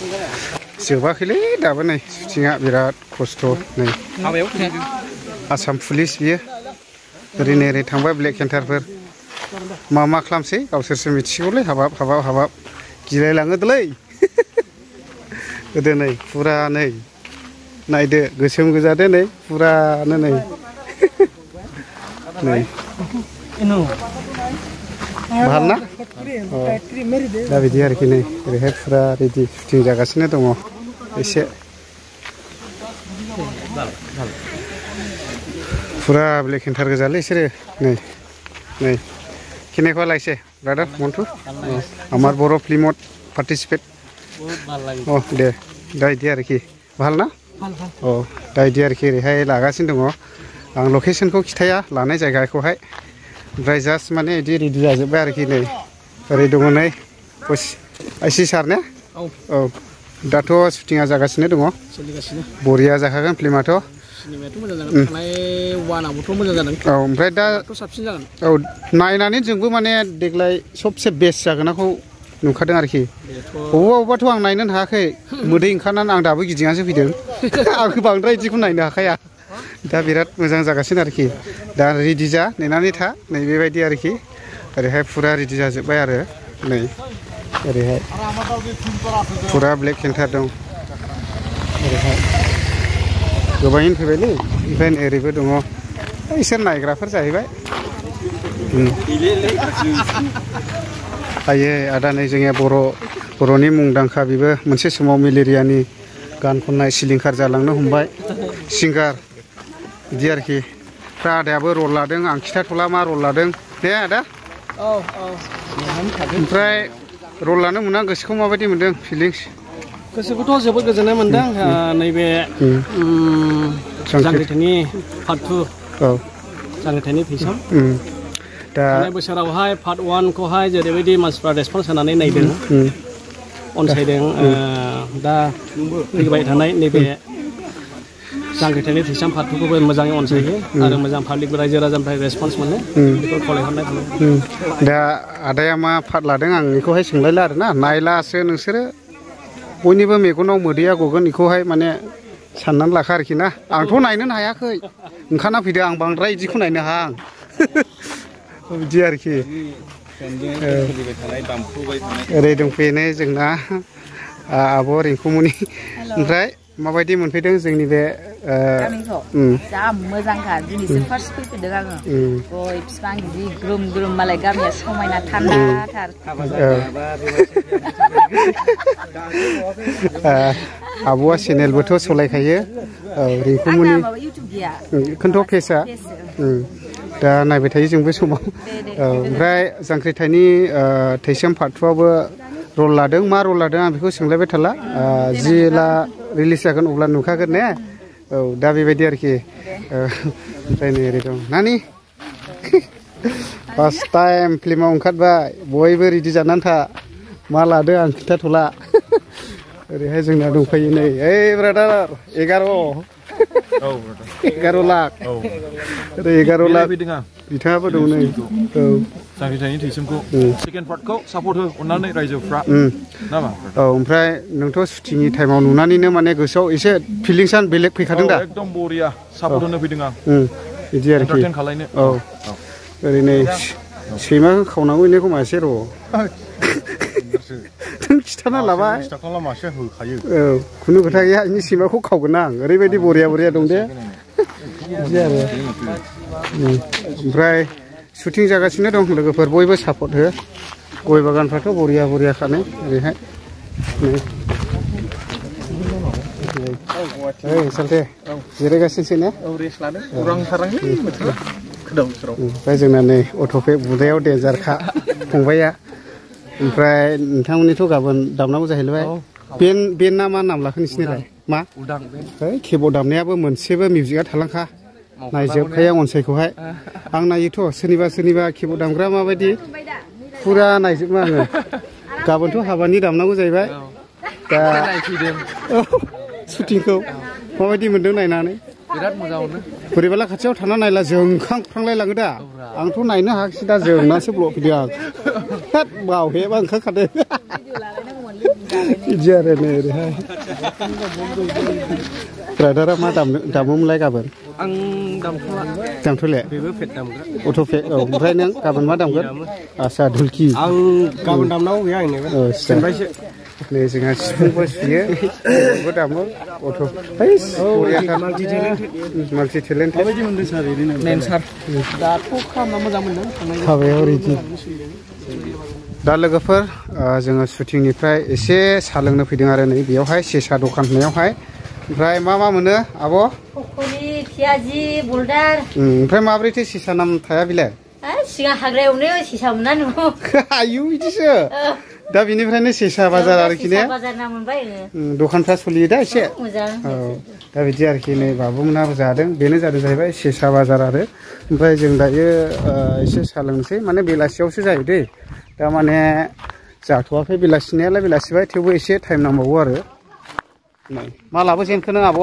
जोबाखैलै दाबो नै सुटिंआ बिराद खस्थ' नै आसाम पुलिस बियो ओरैनो ओरै थांबाय ब्लेक केन्टारफोर मा खालामसै गावसोरसो मिथिगौलै हाबाब गिलायलाङोलै गोदो नै फुरा नै नायदो गोसोम गोजादो नै फुरानो नै bahal na? दा बिदि आरोखि नै ओरैहाय फुरा रेडि शुटिं जागासिनो दङ एसे फुरा ब्लेक केन्टार गोजालै बिसोरो नै केनेकुवा लायसे ब्रादार मन्टु आमार बर' फिल्मत पार्टिसिपेट दे दा बिदि आरोखि bahal ना दा बिदि आरोखि ओरैहाय लागासिनो दङ आं लकेसनखौ खिथाया लानाय जायगाखौहाय ओमफ्राय जास्ट माने बिदि रेडि जाजोब्बाय आरोखि नै ओरै दङ नै आइसि सार ने दाथ' शुटिंआ जागासिनो दङ बरिया जाखागोन फिल्माथ' सिनेमायाथ' मोजां जागोन थांनाय वानाबोथ' मोजां जादों ओमफ्राय दा साबसिन जागोन नायनानै जोंबो माने देग्लाय सबसे बेस्ट जागोनखौ नुखादों आरोखि अबावबाथ' आं नायनो हायाखै मोदै ओंखारनानै आं दाबो गिदिंनासो फैदों आं बांद्राय बिदिखौ नायनो हाखाया दा बिराद मोजां जागासिनो आरोखि दा रेडि जा नेनानै था नै बेबायदि आरोखि ओरैहाय फुरा रेडि जाजोब्बाय आरो नै ओरैहाय फुरा ब्लेक केन्टार दं ओरैहाय गोबाङैनो फैबायलै ओमफ्राय ओरैबो दङ इसोर नायग्राफोर जाहैबाय आयै आदा नै जोंनिया बर'नि मुंदांखा बेबो मोनसे समाव मेलेरियानि गान खननाय सिलिंखार जालांनो हमबाय सिंगार बिदि आरोखि फ्रा आदायाबो रल लादों आं खिथाथ'ला मा रल लादों दे आदा ओमफ्राय रल लानो मोना गोसोखौ माबायदि मोनदों फिलिंस गोसोखौथ' जोबोद गोजोननाय मोनदों नैबे जांख्रिथायनि पार्ट 2 जांख्रिथायनि थैसाम दा बोसोरावहाय पार्ट 1 खौहाय जेरैबायदि मानसिफ्रा रेसपन्स होनानै नायदों अनसायदों दा फैबाय थानाय नैबे जांख्रिथायनि थैसाम पार्ट 2 खौबो मोजाङै अनसायो आरो मोजां पाब्लिक रायजो राजानिफ्राय रेसपन्स मोनो बेखौ खावलायहरनाय थाबाय दा आदाया मा पार्ट लादों आं बेखौहाय सोंलायला आरोना नायलासो नोंसोरो बयनिबो मेगनाव मोदैया गगोन बेखौहाय माने साननानै लाखा आरोखि ना आंथ' नायनोनो हायाखै ओंखारना फैदों आं बांद्राय बिदिखौ नायनो हाया आं बिदि आरोखि ओरै दंफैयो नै जोंना आब' रिंकुमनि ओमफ्राय माबायदि मोनफैदों जोंनि बे जा मोजांखा दिनैसो फार्स्ट फैफेरदों आङो गय बिफां बिदि ग्रोम ग्रोम मालाय गामिया समायना थान्दाथार आब'आ चेनेलबोथ' सलायखायो रिंकुमनि खिन्थु फेसआ दा नायबाय थायो जोंबो समाव ओमफ्राय जांख्रिथायनि थैसाम पार्ट 2 आवबो रल लादों मा रल लादों आं बेखौ सोंलायबाय थाला जेला रिलिज जागोन अब्ला नुखागोन ने दा बेबायदि आरोखि ओमफ्राय नै ओरै दं नानि फार्स्ट टाइम फिल्माव ओंखारबाय बयबो रेडि जानानै था मा लादों आं खिन्थाथ'ला ओरैहाय जोंना दंफायो नै ओइ ब्रादार 11 लाख ओरै 11 लाख बिथाङाबो दं नै जांख्रिथायनि थैसामखौ सेकेन्ड पार्टखौ सापर्ट हो अननानै रायजोफ्रा नामा ओमफ्राय नोंथ' शुटिंनि टाइमाव नुनानैनो माने गोसोआव एसे फिलिंसआ बेलेग फैखादों दा एकदम बरिया सापर्ट होनो फैदों आं बिदि आरोखि एन्टारटेन खालायनो ओरैनो सैमाखौ खावनांगौ इनिखौ मासे र' नों खिथाना लाबाय मासे होखायो खुनु खोथा गैया इनि सैमाखौ खावगोन आं ओरैबायदि बरिया दं दे बिदि आरो ओमफ्राय शुटिं जागासिनो दं लोगोफोर बयबो सापर्ट हो गय बागानफ्राथ' बरिया खानाय ओरैहाय सालथे जिरायगासिनोसै ने रेस्ट लादों उरांथारांलै बोथोरा ओमफ्राय जोंना नै अट'पे बुदायाव डेन्जारखा फंबाया ओमफ्राय नोंथांमोननिथ' गाबोन दामनांगौ जाहैबाय बेन्डना मा नाम लाखो नोंसिनिलाय मा केबर्ड दामनायाबो मोनसेबो मिउजिकआ थालांखा नायजोबखाया अनसायखौहाय आं नायोथ' सोरनिबा केबर्ड दामग्रा माबायदि फुरा नायजोबो आङो गाबोनथ' हाबानि दामनांगौ जाहैबाय दा शुटिंखौ माबायदि मोनदों नायनानै बिराद मोजां मोनो बोरैबाला खाथियाव थाना नायला जोंखांफ्रांलायलाङो दा आंथ' नायनो हायाखिसै दा जोंनासो ब्लक फैदों आं बावहेबा ओंखारखादों बिदि आरो नै ओरैहाय ब्रादारा मा दामोमोनलाय गाबोन आं दामथ'ला दामथ'ले बेबो फेट दामग्रा अट'फे औ ओमफ्राय नों गाबोन मा दामगोन आसा धुलखि आं गाबोन दामनांगौ गैया आंनिबो औ सिनबायसो नै जोंहा सिफुंबो सुयो बो दामो अट' माल्टि टेलेन्टेड माबायदि मोनदों सार ओरैनो मेन सार दाथ' खालामना मोजां मोनदों हाबायाव रेडि दा लोगोफोर जोङो शुटिंनिफ्राय एसे साहा लोंनो फैदों आरो नै बेयावहाय सेसा दखान होनायावहाय ओमफ्राय मा मोनो आब' पक'रि पियाजि बल्दार ओमफ्राय माब्रैथो सेसा नाम थाया बिलाय सिगां हाग्रायावनो सेसा मोना न'आव आयु बिदिसो दा बिनिफ्रायनो सेसा बाजार आरोखि ने बाजार नाम मोनबाय दखानफ्रा सोलियो दा एसे मोजां औ दा बिदि आरोखि नै बाबुमोनाबो जादों बेनो जादों जाहैबाय सेसा बाजार आरो ओमफ्राय जों दायो एसे साहा लोंनोसै माने बेलासियावसो जायो दै दा माने जाथ'वाखै बेलासिनायालाय बेलासिबाय थेवबो एसे टाइम नांबावगौ आरो नै मा लाबोजेनखो नों आब'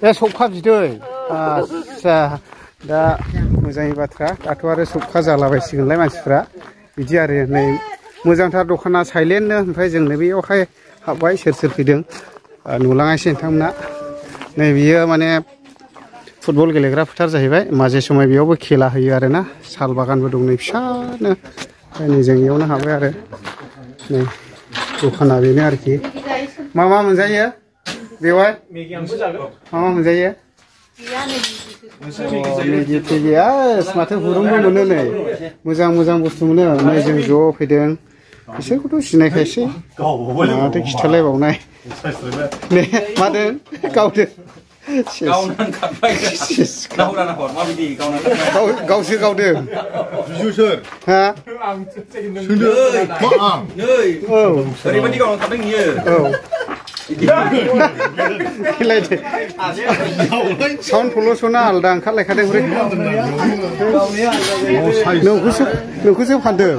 बे सबखा बिदै आस्सा दा मोजांनि बाथ्रा दाथ' आरो सबखा जालाबायसिगोनलाय मानसिफ्रा बिदि आरो नै मोजांथार दखाना साइलेन्टनो ओमफ्राय जोंनो बेयावहाय हाबबाय सोर सोर फैदों नुलाङासै नोंथांमोना नै बियो माने फुटबल गेलेग्रा फोथार जाहैबाय माजे समाय बेयावबो खेला होयो आरोना साल बागानबो दं नै फिसानो नै जों बेयावनो हाबबाय आरो नै दखाना बेनो आरोखि मा मोनजायो बेवहाय मा मोनजायो मेगि थेगि माथो हुरुंबो मोनो नै मोजां बुस्थु मोनो नै जों ज' फैदों बिसोरखौथ' सिनायखायसै माथो खिथालायबावनाय नै मादों गावदों गावसो गावदों हा साउन्ड पलुसना आलदा ओंखारलायखादों नोंखौसो फानदों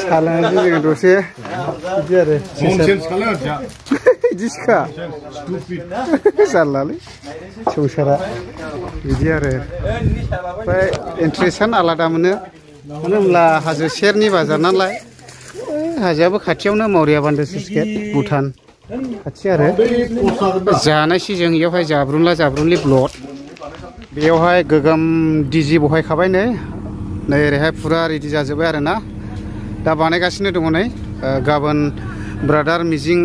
सालायनोसै जोङो दसे बिदि आरो बिदिसोखा जारलालै संसारा बिदि आरो ओमफ्राय इन्ट्रेस्टआनो आलादा मोनो मानो होनब्ला हाजो सेरनि बाजार नालाय हाजोआबो खाथियावनो मावरिया बान्दो स्लुइस गेट भुटान खाथि आरो जानायसै जों बेयावहाय जाब्रुनलि ब्लड बेयावहाय गोगोम डिजि बहायखाबाय नै ओरैहाय फुरा रेडि जाजोब्बाय आरोना दा बानायगासिनो दङ नै गाबोन ब्रादार मिजिं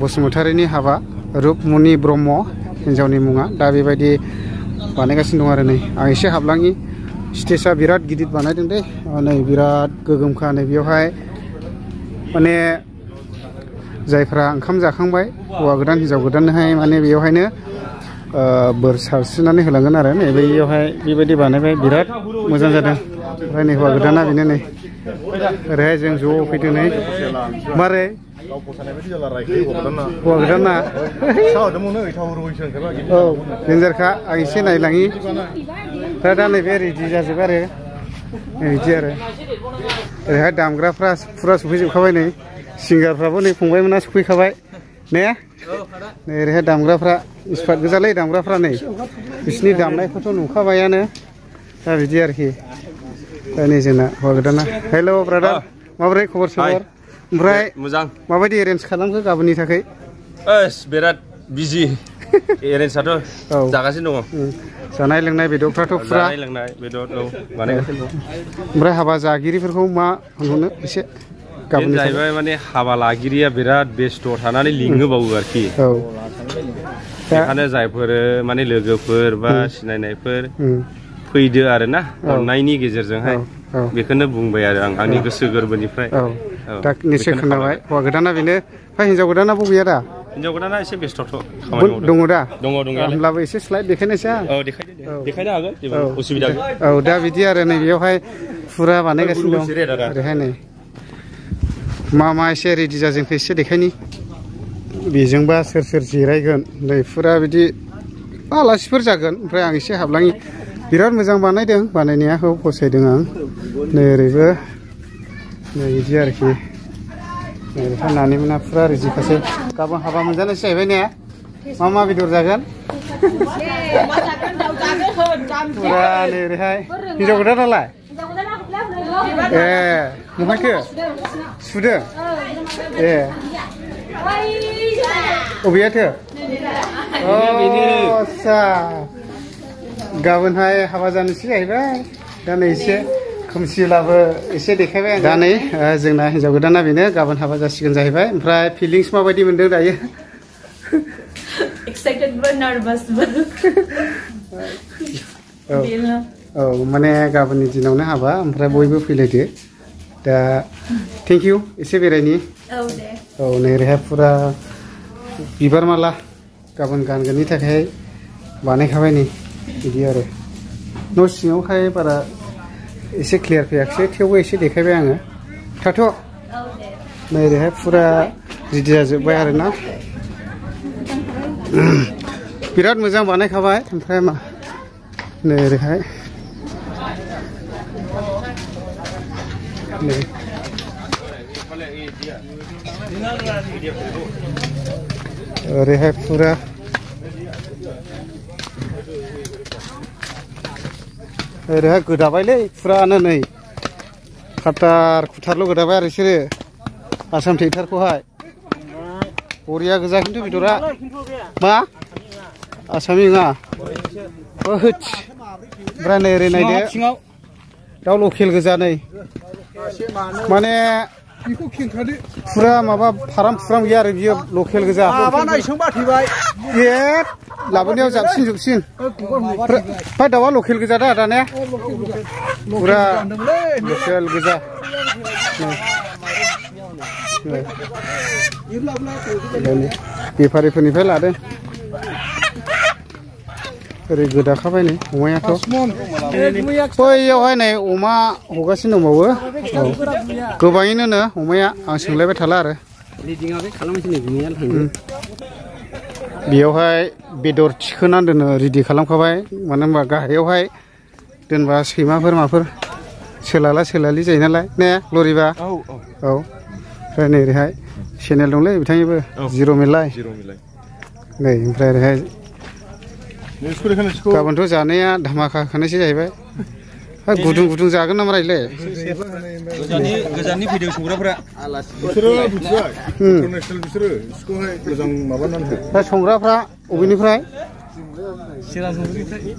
बसुमतारिनि हाबा रुपमनि ब्रह्म हिन्जावनि मुङा दा बेबायदि बानायगासिनो दं आरो नै आं एसे हाबलाङि स्टेजआ बिराद गिदिर बानायदों दे नै बिराद गोगोमखा नै बेयावहाय माने जायफ्रा ओंखाम जाखांबाय हौवा गोदान हिन्जाव गोदाननोहाय माने बेयावहायनो बोर सारस्रिनानै होलांगोन आरो नै बेयावहाय बेबायदि बानायबाय बिराद मोजां जादों ओमफ्राय नै हौवा गोदाना बेनो नै ओरैहाय जों ज' फैदों नै मारै हौवा गोदाना औ डेन्जारखा आं एसे नायलाङि दा नैबे रेडि जाजोब आरो बिदि आरो ओरैहाय दामग्राफ्रा फुरा सफैजोबखाबाय नै सिंगारफ्राबो नै फंबायमोना सफैखाबाय ने नै ओरैहाय दामग्राफ्रा एक्सपार्ट गोजालै दामग्राफ्रा नै बिसिनि दामनायखौथ' नुखाबायानो दा बिदि आरोखि दा नै जोंना हौवा गोदाना हेल' ब्रादार माबोरै खबर सबर ओमफ्राय मोजां माबायदि एरेन्ज खालामखो गाबोननि थाखाय बिराद बिजि एरेन्जआथ' जागासिनो दङ जानाय लोंनाय बेदरफ्राथ' फुरा जानाय लोंनाय बेदर बानायगासिनो दं ओमफ्राय हाबा जागिरिफोरखौ मा होनहरनो एसे गाबोन जाहैबाय माने हाबा लागिरिया बिराद बेस्थ' थानानै लिङोबावो आरोखि औ बेखायनो जायफोर माने लोगोफोर बा सिनायनायफोर फैदो आरोना अननायनि गेजेरजोंहाय बेखौनो बुंबाय आरो आंनि गोसो गोरबोनिफ्राय दा निसय खोनाबाय हौवा गोदाना बेनो ओमफ्राय हिन्जाव गोदानाबो गैया दा हिन्जाव गोदाना एसे बेस्थ'थ' दङ दा दङ होमब्लाबो एसे स्लाइड देखायनोसै औ देखायनो हागोन जेबो उसुबिदा गैया औ दा बिदि आरो नै बेयावहाय फुरा बानायगासिनो दं ओरैहाय नै मा एसे रेडि जाजोबखो एसे देखायनि बेजोंबा सोर जिरायगोन नै फुरा बिदि आलासिफोर जागोन ओमफ्राय आं एसे हाबलाङि बिराद मोजां बानायदों बानायनाया फसायदों आं नै ओरैबो नै बिदि आरोखि ओरैहाय नानि मोना फुरा रेडिखासै गाबोन हाबा मोनजानायसो जाहैबाय ने मा बेदर जागोन Pura nih rehai. Hijau kuda dah lah. Mungkin ke? Sudah. Oh biar tu. Oh sah. Gawan hai hawa jalan sih ayah. Dan ini खोमसि लाबो एसे देखायबाय आं दा नै जोंना हिनजाव गोदाना बेनो गाबोन हाबा जासिगोन जाहैबाय ओमफ्राय फिलिंस माबायदि मोनदों दायो एक्साइटेड बो नार्भास बो औ माने गाबोननि दिनावनो हाबा ओमफ्राय बयबो फैलायदो दा थेंक इउ एसे बेरायनि औ दे औ नै रेहा पुरा बिबार माला गाबोन गानगोननि थाखाय बानायखाबाय नै बिदि आरो न' सिङावहाय बारा एसे क्लियर फैयाखै थेवबो एसे देखायबाय आङो थाथ' नै रेहाय पुरा रेडि जाजोब्बाय आरोना बिराद मोजां बानायखाबाय ओमफ्राय मा नै रेहाय नै ओरैहाय पुरा ओरैहाय गोदाबायलै पुरानो नै खाटार खुथारल' गोदाबाय आरो बिसोरो आसाम थिएटारखौहाय बरिया गोजा खिन्थु बेदरा मा आसामनि नङा ओमफ्राय नै ओरै नायदो दाउ लकेल गोजा नै माने पुरा माबा फाराम गैया आरो बियो लकेल गोजा लाबोनायाव जाबसिन जोबसिन ओमफ्राय दाउआ लकेल गोजा दा दाने पुरा लकेल गोजा बेफारिफोरनिफ्राय लादों ओरै गोदाखाबाय नै अमायाथ' बैयावहाय नै अमा हगासिनो दंबावो गोबाङैनो अमाया आं सोंलायबाय थाला आरो बेयावहाय बेदर थिखोनानै दोनो रेडि खालामखाबाय मानो होनबा गाहायावहाय दोनबा सैमाफोर माफोर सोलाला सोलालि जायो नालाय ने लरिबा औ ओमफ्राय नै ओरैहाय चेनेल दंलै बिथांनिबो जिर' मिलाय नै ओमफ्राय ओरैहाय गाबोनथ' जानाया धामाखाखानोसै जाहैबाय गुदुं जागोन नामा रायलाय गोजाननि फैदों संग्राफोरा बिसोरो मिथिबाय इन्टारनेसनेल बिसोरो इसखौहाय मोजां माबानानै दा संग्राफ्रा अबेनिफ्राय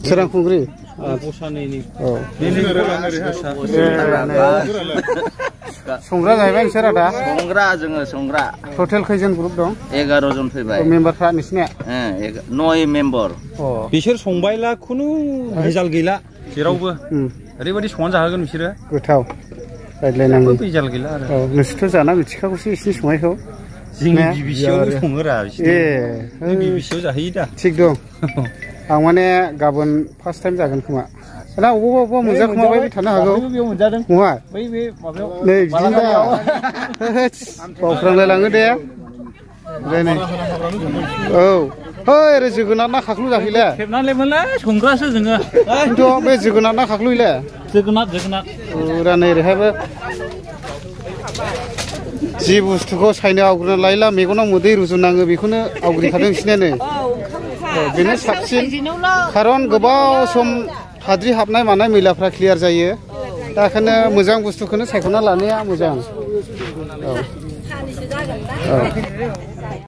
सोरांखुंग्रि संग्रा जाहैबाय नोंसोरा दा संग्रा टटेल खैजन ग्रुप दं 11 जन फैबाय मेम्बारफ्रा नोंसिनिया 9 मेम्बार बिसोर संबायला खुनु भेजाल गैला जेरावबो ओरैबायदि संनानै जाहोगोन बिसोरो गोथाव रायज्लायनांगौ भेजाल गैला आरो नोंसोरथ' जाना मिथिखागौसो एसे संनायखौ जोंनि बिबिसियाव सङोरा बिसोर बिबिसियाव जाहैयो दा थिग दं आं माने गाबोन फार्स्ट टाइम जागोन खोमा दा अबेबा मोनजाखोमाबाय थानो हागौ नङा नै बिदिनो बावफ्रांलायलाङो दे औ ओरै जोगोनार ना खाख्लु जाहैले खेबनानैमोनलै संग्रासो जोङो खिन्थु बे जोगोनार ना खाख्लुइले जोगोनार पुरा नै ओरैहायबो जि बुस्थुखौ सायनो आवग्रिना लायोला मेगनाव मोदै रुजुनाङो बेखौनो आवग्रिखादों बिसोरनिया नै बेनो साबसिन खारन गोबाव सम हाद्रि हाबनाय मानाय मैलाफ्रा क्लियार जायो दा ओंखायनो मोजां बुस्थुखौनो सायख'ना लानाया मोजां औ